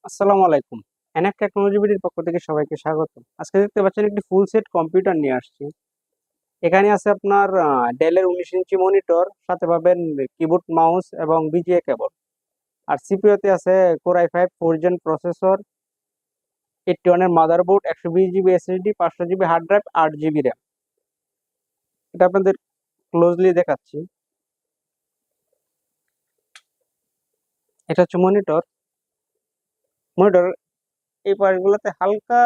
আসসালামু আলাইকুম। NF technology বিডির পক্ষ থেকে সবাইকে স্বাগত। আজকে দেখতে পাচ্ছেন একটি ফুল সেট কম্পিউটার নিয়ে আসছি। এখানে আছে আপনার ডেলের 19 ইঞ্চি মনিটর, সাথে পাবেন কিবোর্ড, মাউস এবং বিজিএ কেবল। আর সিপিইউতে আছে কোর i5 4 জেন প্রসেসর, 81 এর motherboard, 120 GB SSD, 500 GB hard drive, 8 GB RAM. এটা আপনাদের ক্লোজলি দেখাচ্ছি। এটা হচ্ছে মনিটর। মনিটর এই পার্টগুলোতে হালকা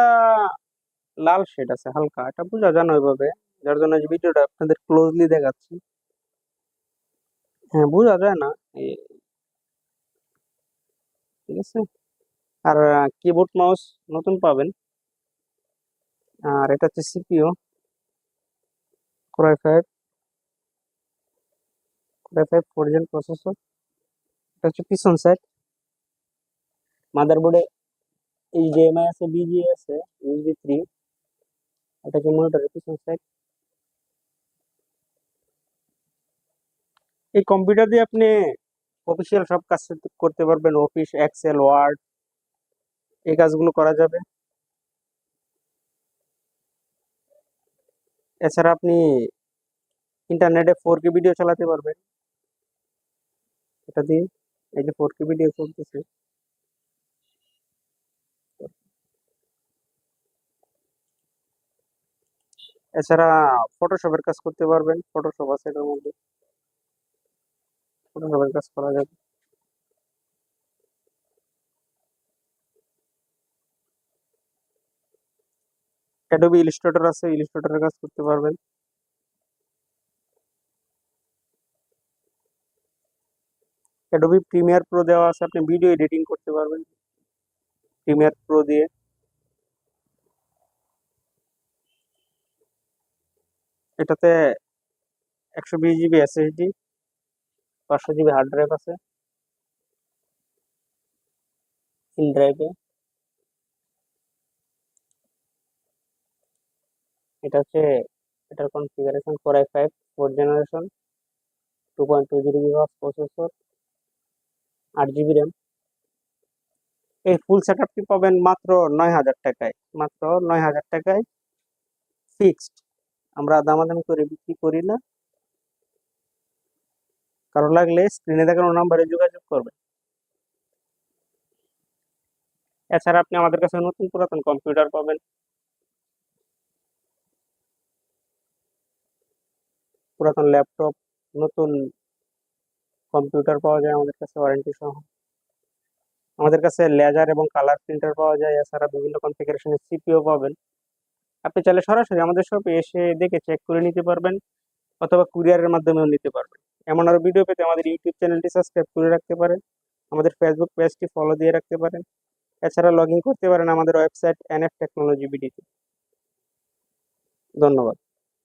লাল শেড আছে, হালকা, এটা বোঝা যায় না ওইভাবে, যার জন্য এই ভিডিওটা আপনাদের ক্লোজলি দেখাচ্ছি। হ্যাঁ, বোঝা যায় না। ঠিক আছে। আর কিবোর্ড মাউস নতুন পাবেন। আর এটা হচ্ছে CPU, core i5 4 gen processor. এটা হচ্ছে পিছন সাইড। মাদারবোর্ডে এইচডিএমআই আছে, বিজিএ আছে, ইউএসবি 3। এটা হচ্ছে মনিটরের পিছন সাইড। এই কম্পিউটার দিয়ে আপনি অফিসিয়াল সব কাজ করতে পারবেন, অফিস, এক্সেল, ওয়ার্ড, এই কাজগুলো করা যাবে। এছাড়া আপনি ইন্টারনেটে 4K ভিডিও চালাতে পারবেন এটা দিয়ে। এই যে 4K ভিডিও চলতেছে। এছাড়া ফটোশপের কাজ করতে পারবেন, ফটোশপ আছে এটার মধ্যে, ফটোশপের কাজ করা যাবে। অ্যাডোবি ইলিস্ট্রেটর আছে, ইলিস্ট্রেটরের কাজ করতে পারবেন। অ্যাডোবি প্রিমিয়ার প্রো দেওয়া আছে, আপনি ভিডিও এডিটিং করতে পারবেন প্রিমিয়ার প্রো দিয়ে। এটাতে 120 GB SSD, 500 GB hard drive আছে ইন ড্রাইভে। এটা হচ্ছে এটার configuration, core i5 4 generation, 2.2 GB processor, 8 GB RAM. এই ফুল সেট আপটি পাবেন মাত্র 9,000 টাকায়, মাত্র 9,000 টাকায় ফিক্সড। আমরা দামাদামি করে বিক্রি করি না। কারো লাগলে স্ক্রিনে দেখানো নাম্বারে যোগাযোগ করবেন। এছাড়া আপনি আমাদের কাছে নতুন পুরাতন কম্পিউটার পাবেন, পুরাতন ল্যাপটপ, নতুন কম্পিউটার পাওয়া যায় আমাদের কাছে ওয়ারেন্টি সহ। আমাদের কাছে লেজার এবং কালার প্রিন্টার পাওয়া যায়। এছাড়া বিভিন্ন কনফিগারেশনের সিপিইউ পাবেন। আপনি চাইলে সরাসরি আমাদের শপে এসে দেখে চেক করে নিতে পারবেন, অথবা কুরিয়ারের মাধ্যমেও নিতে পারবেন। এমন আরো ভিডিও পেতে আমাদের ইউটিউব চ্যানেলটি সাবস্ক্রাইব করে রাখতে পারেন, আমাদের ফেসবুক পেজটি ফলো দিয়ে রাখতে পারেন। এছাড়া লগ ইন করতে পারেন আমাদের ওয়েবসাইট এনএফ টেকনোলজি বিডিতে। ধন্যবাদ।